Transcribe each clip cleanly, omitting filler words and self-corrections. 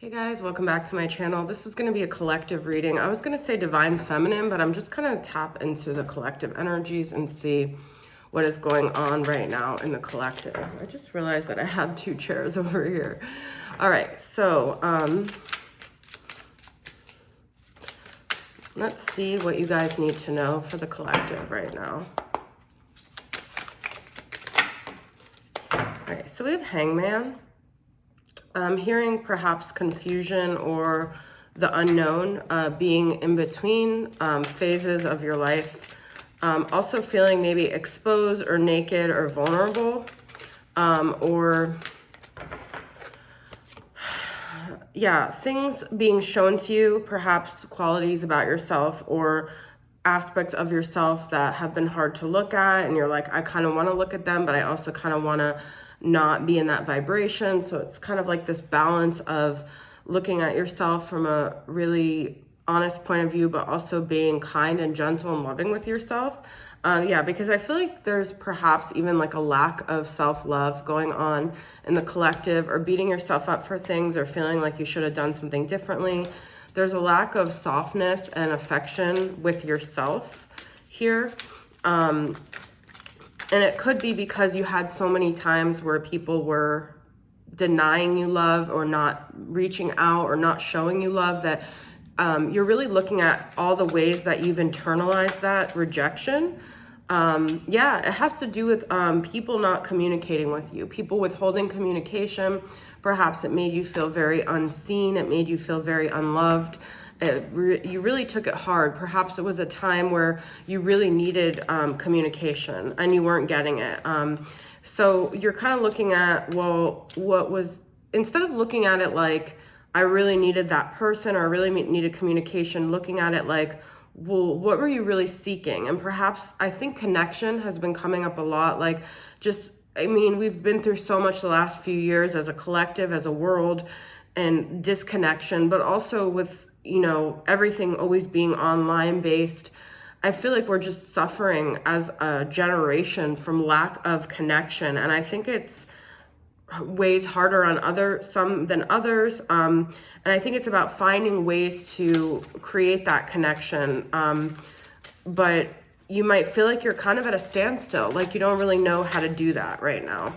Hey guys, welcome back to my channel. This is going to be a collective reading. I was going to say divine feminine, but I'm just kind of tap into the collective energies and see what is going on right now in the collective. I just realized that I have two chairs over here. All right, so let's see what you guys need to know for the collective right now. All right, so we have Hangman. I'm hearing perhaps confusion or the unknown, being in between phases of your life. Also feeling maybe exposed or naked or vulnerable, or yeah, things being shown to you, perhaps qualities about yourself or aspects of yourself that have been hard to look at, and you're like, I kind of want to look at them, but I also kind of want to not be in that vibration. So it's kind of like this balance of looking at yourself from a really honest point of view, but also being kind and gentle and loving with yourself. Yeah, because I feel like there's perhaps even like a lack of self-love going on in the collective, or beating yourself up for things, or feeling like you should have done something differently. There's a lack of softness and affection with yourself here. And it could be because you had so many times where people were denying you love, or not reaching out, or not showing you love, that you're really looking at all the ways that you've internalized that rejection. Yeah, it has to do with people not communicating with you, people withholding communication. Perhaps it made you feel very unseen. It made you feel very unloved. You really took it hard. Perhaps it was a time where you really needed communication and you weren't getting it. So you're kind of looking at, well, instead of looking at it like, I really needed that person, or I really needed communication, looking at it like, well, what were you really seeking? And perhaps, I think connection has been coming up a lot. Like, we've been through so much the last few years as a collective, as a world, and disconnection, but also with, everything always being online based. I feel like we're just suffering as a generation from lack of connection. And I think it's weighs harder on some than others. And I think it's about finding ways to create that connection. But you might feel like you're kind of at a standstill, like you don't really know how to do that right now.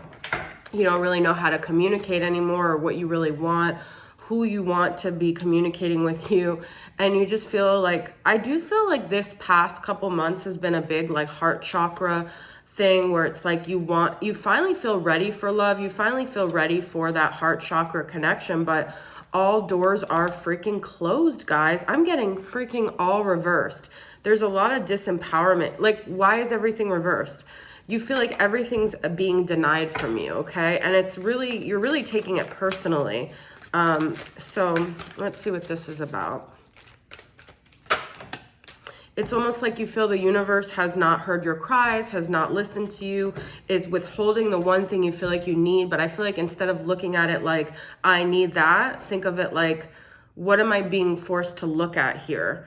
You don't really know how to communicate anymore, or what you really want, who you want to be communicating with you. And you just feel like, I do feel like this past couple months has been a big like heart chakra thing, where it's like you finally feel ready for love. You finally feel ready for that heart chakra connection, but all doors are freaking closed, guys. I'm getting freaking all reversed. There's a lot of disempowerment. Like, why is everything reversed? You feel like everything's being denied from you, okay? And you're really taking it personally. So let's see what this is about. It's almost like you feel the universe has not heard your cries, has not listened to you, is withholding the one thing you feel like you need. But I feel like instead of looking at it like, I need that, think of it like, what am I being forced to look at here?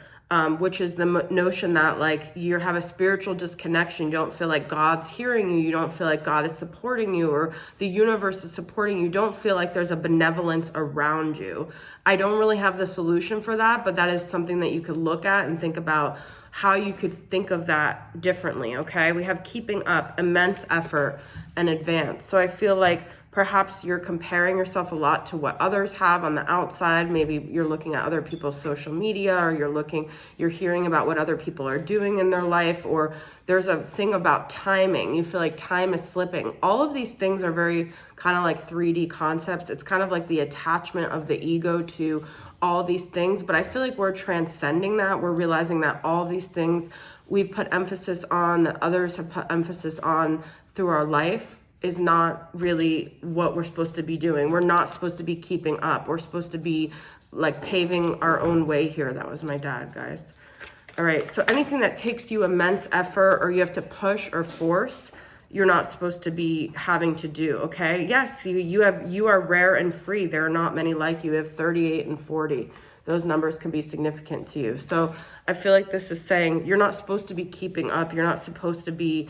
Which is the notion that like you have a spiritual disconnection. You don't feel like God's hearing you. You don't feel like God is supporting you, or the universe is supporting you. You don't feel like there's a benevolence around you. I don't really have the solution for that, but that is something that you could look at and think about how you could think of that differently, okay? We have keeping up, immense effort, and advance. So I feel like perhaps you're comparing yourself a lot to what others have on the outside. Maybe you're looking at other people's social media, or you're hearing about what other people are doing in their life, or there's a thing about timing. You feel like time is slipping. All of these things are very kind of like 3D concepts. It's kind of like the attachment of the ego to all these things. But I feel like we're transcending that. We're realizing that all these things we've put emphasis on, that others have put emphasis on through our life, is not really what we're supposed to be doing. We're not supposed to be keeping up. We're supposed to be like paving our own way here. That was my dad, guys. All right, so anything that takes you immense effort, or you have to push or force, you're not supposed to be having to do, okay? Yes, you are rare and free. There are not many like you. You have 38 and 40. Those numbers can be significant to you. So I feel like this is saying you're not supposed to be keeping up. You're not supposed to be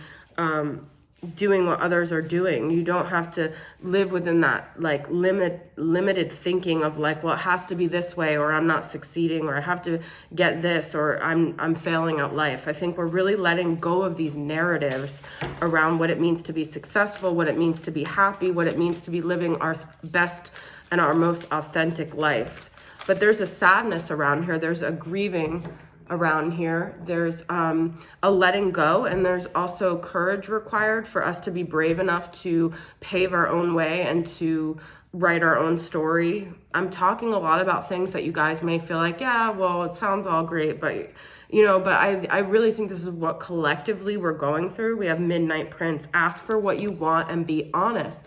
doing what others are doing. You don't have to live within that like limited thinking of like, well, it has to be this way, or I'm not succeeding, or I have to get this, or I'm failing at life. I think we're really letting go of these narratives around what it means to be successful, what it means to be happy, what it means to be living our best and our most authentic life. But there's a sadness around here. There's a grieving around here. There's a letting go, and there's also courage required for us to be brave enough to pave our own way and to write our own story. I'm talking a lot about things that you guys may feel like, yeah, well, it sounds all great, but but I really think this is what collectively we're going through. We have Midnight Prince, ask for what you want and be honest.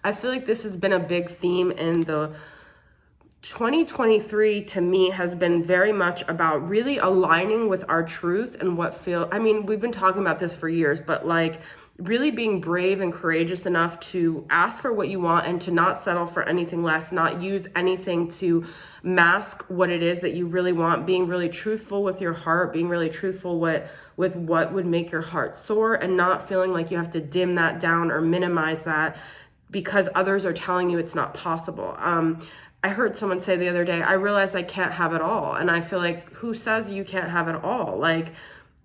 I feel like this has been a big theme in the 2023 to me has been very much about really aligning with our truth and we've been talking about this for years, but like really being brave and courageous enough to ask for what you want and to not settle for anything less, not use anything to mask what it is that you really want, being really truthful with your heart, being really truthful with what would make your heart soar, and not feeling like you have to dim that down or minimize that because others are telling you it's not possible. I heard someone say the other day, I realized I can't have it all. And I feel like, who says you can't have it all? Like,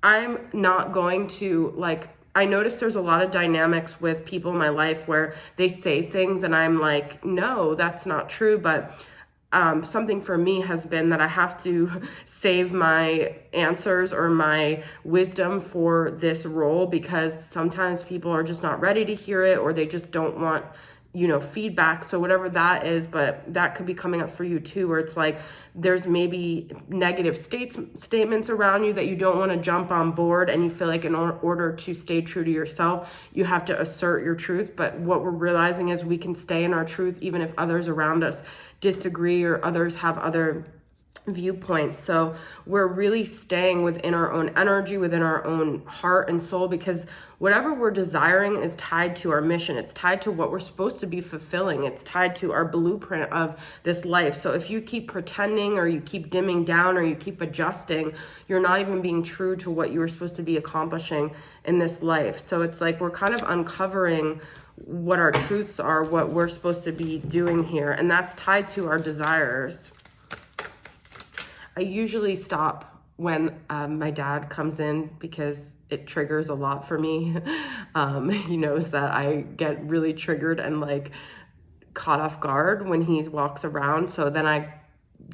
I'm not going to, I notice there's a lot of dynamics with people in my life where they say things and I'm like, no, that's not true. But something for me has been that I have to save my answers or my wisdom for this role, because sometimes people are just not ready to hear it, or they just don't want feedback. So whatever that is, but that could be coming up for you too, where it's like there's maybe negative statements around you that you don't want to jump on board, and you feel like in order to stay true to yourself, you have to assert your truth. But what we're realizing is we can stay in our truth even if others around us disagree or others have other viewpoints. So we're really staying within our own energy, within our own heart and soul, because whatever we're desiring is tied to our mission. It's tied to what we're supposed to be fulfilling. It's tied to our blueprint of this life. So if you keep pretending, or you keep dimming down, or you keep adjusting, you're not even being true to what you were supposed to be accomplishing in this life. So it's like we're kind of uncovering what our truths are, what we're supposed to be doing here, and that's tied to our desires. I usually stop when my dad comes in because it triggers a lot for me. He knows that I get really triggered and like caught off guard when he walks around. So then I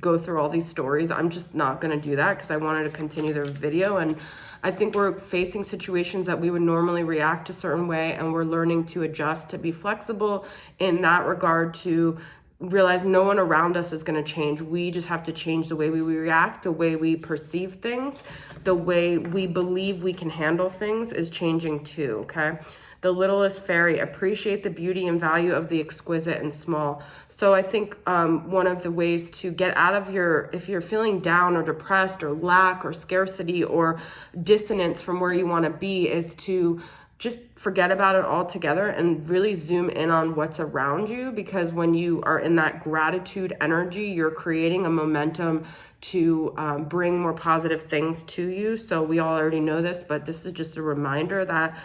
go through all these stories. I'm just not going to do that because I wanted to continue the video. And I think we're facing situations that we would normally react a certain way, and we're learning to adjust, to be flexible in that regard, to realize no one around us is going to change. We just have to change the way we react, the way we perceive things, the way we believe we can handle things is changing too, okay? The littlest fairy, appreciate the beauty and value of the exquisite and small. So I think one of the ways to get out of if you're feeling down or depressed or lack or scarcity or dissonance from where you want to be, is to just forget about it altogether and really zoom in on what's around you. Because when you are in that gratitude energy, you're creating a momentum to bring more positive things to you. So we all already know this, but this is just a reminder that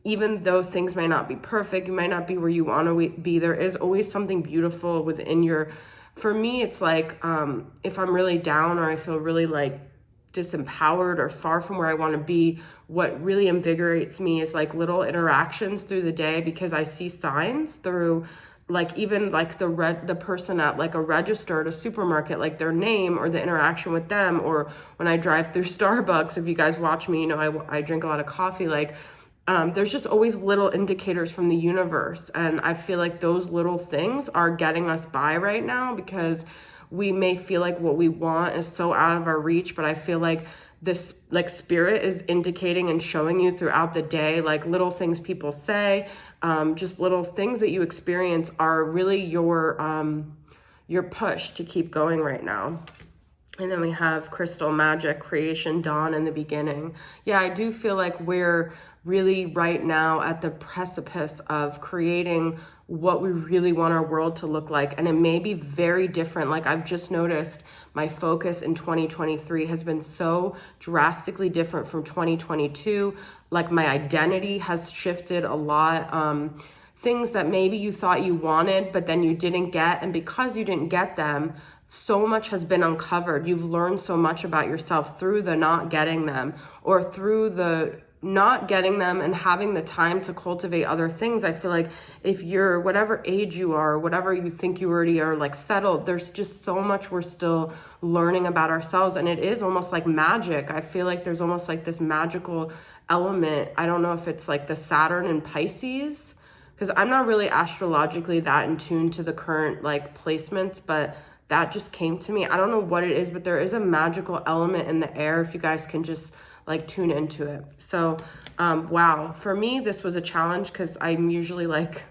even though things may not be perfect, you might not be where you want to be, there is always something beautiful within for me, it's like if I'm really down, or I feel really like disempowered or far from where I want to be, what really invigorates me is like little interactions through the day, because I see signs through like even like the person at like a register at a supermarket, like their name or the interaction with them, or when I drive through Starbucks. If you guys watch me, I drink a lot of coffee. Like there's just always little indicators from the universe, and I feel like those little things are getting us by right now, because we may feel like what we want is so out of our reach, but I feel like this like spirit is indicating and showing you throughout the day, like little things people say, just little things that you experience are really your push to keep going right now. And then we have crystal magic, creation, dawn, and the beginning. Yeah, I do feel like we're really right now at the precipice of creating what we really want our world to look like. And it may be very different. Like I've just noticed my focus in 2023 has been so drastically different from 2022. Like my identity has shifted a lot. Things that maybe you thought you wanted, but then you didn't get. And because you didn't get them, so much has been uncovered. You've learned so much about yourself through the not getting them, or through the not getting them and having the time to cultivate other things. I feel like if you're whatever age you are, whatever you think you already are like settled, there's just so much we're still learning about ourselves. And it is almost like magic. I feel like there's almost like this magical element. I don't know if it's like the Saturn and Pisces, because I'm not really astrologically that in tune to the current like placements, but that just came to me. I don't know what it is, but there is a magical element in the air if you guys can just like tune into it. So wow, for me this was a challenge because I'm usually like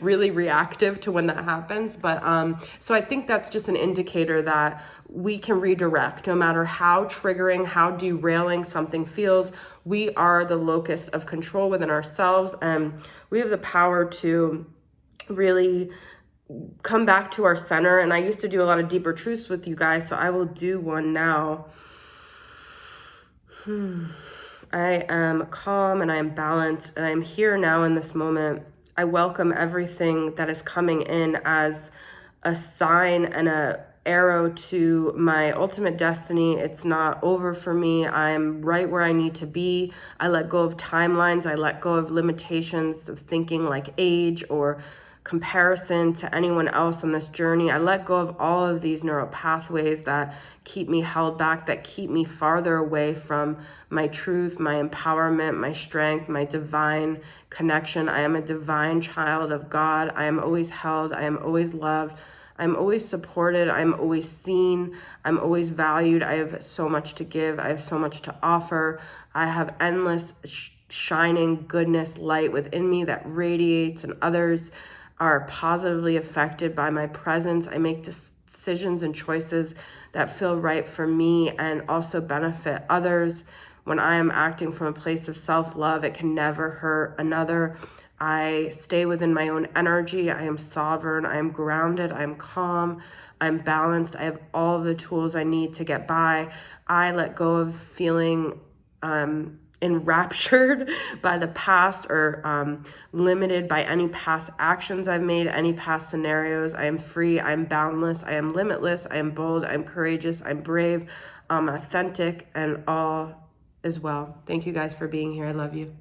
really reactive to when that happens. But so I think that's just an indicator that we can redirect no matter how triggering, how derailing something feels. We are the locus of control within ourselves, and we have the power to really come back to our center. And I used to do a lot of deeper truths with you guys, so I will do one now. I am calm and I am balanced and I'm here now in this moment. I welcome everything that is coming in as a sign and a arrow to my ultimate destiny. It's not over for me. I'm right where I need to be. I let go of timelines. I let go of limitations of thinking like age or comparison to anyone else on this journey. I let go of all of these neural pathways that keep me held back, that keep me farther away from my truth, my empowerment, my strength, my divine connection. I am a divine child of God. I am always held. I am always loved. I'm always supported. I'm always seen. I'm always valued. I have so much to give. I have so much to offer. I have endless shining goodness, light within me that radiates, and others are positively affected by my presence. I make decisions and choices that feel right for me and also benefit others. When I am acting from a place of self-love, it can never hurt another. I stay within my own energy. I am sovereign. I am grounded. I am calm. I'm balanced. I have all the tools I need to get by. I let go of feeling enraptured by the past or limited by any past actions I've made, any past scenarios. I am free. I'm boundless. I am limitless. I am bold. I'm courageous. I'm brave. I'm authentic, and all is well. Thank you guys for being here. I love you.